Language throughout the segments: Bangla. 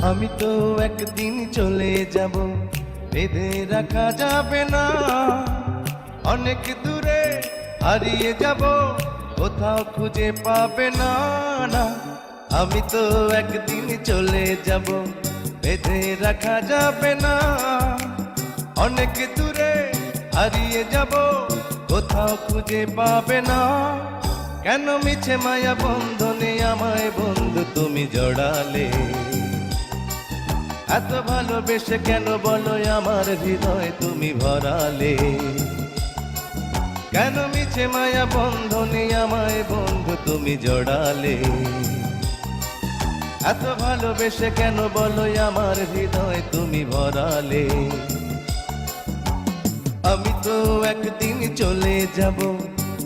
আমি তো একদিন চলে যাব, বেঁধে রাখা যাবে না। অনেক দূরে হারিয়ে যাব, কোথাও খুঁজে পাবে না। না, আমি তো একদিন চলে যাব, বেঁধে রাখা যাবে না। অনেক দূরে হারিয়ে যাব, কোথাও খুঁজে পাবে না। কেন মিছে মায়া বন্ধনে আমায় বন্ধু তুমি জড়ালে? এত ভালোবেসে কেন বলো আমার হৃদয় তুমি ভরালে? কেন মিছে মায়া বন্ধনে আমায় বন্ধু তুমি জড়ালে? এত ভালোবেসে কেন বলো আমার হৃদয় তুমি ভরালে? আমি তো একদিন চলে যাব,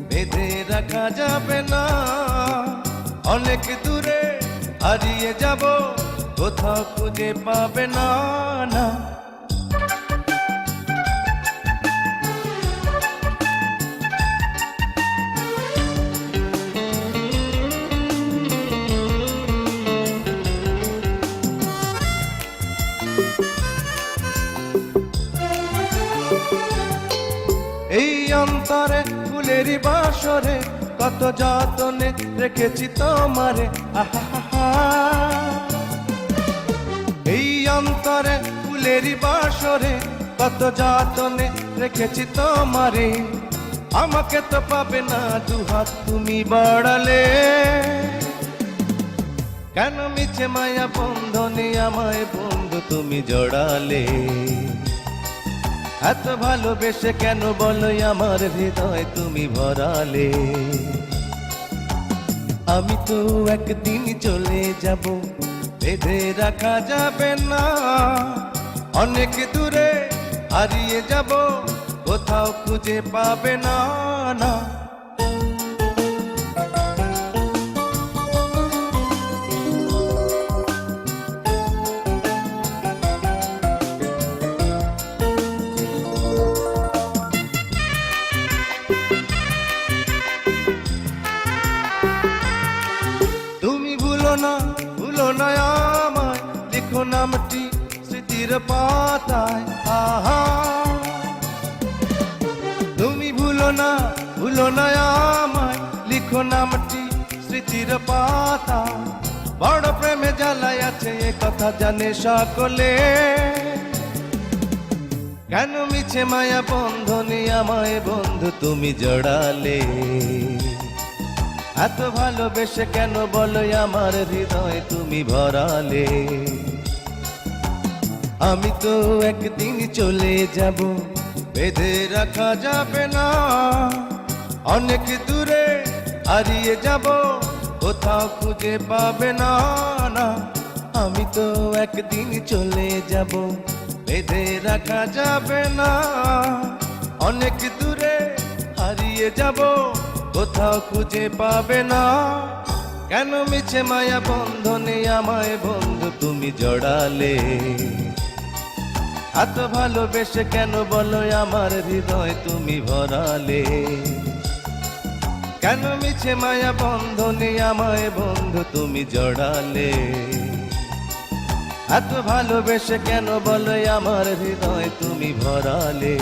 বেঁধে রাখা যাবে না। অনেক দূরে হারিয়ে যাব, কোথাও খুঁজে পাবে না। না, এই অন্তরে ফুলেরই বাসরে কত যতনে রেখেছি তোমারে। আহা, এই অন্তরে ফুলেরই বাসরে কত যতনে রেখেছি তোমারে। আমাকে তো পাবে না, দুহাত তুমি বাড়ালে। কেন মিছে মায়া বন্ধনে আমায় বন্ধু তুমি জড়ালে? এত ভালোবেসে কেন বলো আমার হৃদয় তুমি ভরালে? আমি তো একদিন চলে যাব, বেঁধে রাখা যাবে না। অনেক দূরে হারিয়ে যাব, কোথাও খুঁজে পাবে না। না, ভুলো না আমায়, লিখো নামটি স্মৃতির পাতায়। আহা, তুমি ভুলো না আমায়, লিখো নামটি স্মৃতির পাতায়। বড় প্রেমে জ্বালায় আছে এ কথা জানে সকলে। কেন মিছে মায়া বন্ধনে আমায় বন্ধু তুমি জড়ালে? এত ভালোবেসে কেন বলো আমার হৃদয় তুমি ভরালে? আমি তো একদিন চলে যাব, বেঁধে রাখা যাবে না। অনেক দূরে হারিয়ে যাব, কোথাও খুঁজে পাবে না। না, আমি তো একদিন চলে যাব, বেঁধে রাখা যাবে না। অনেক দূরে হারিয়ে যাব, কোথাও খুঁজে পাবে না। কেন মিছে মায়া বন্ধনে আমায় বন্ধু তুমি জড়ালে? এত ভালোবেসে কেন বলো আমার হৃদয় তুমি ভরালে? কেন মিছে মায়া বন্ধনে আমায় বন্ধু তুমি জড়ালে? এত ভালোবেসে কেন বলো আমার হৃদয় তুমি ভরালে?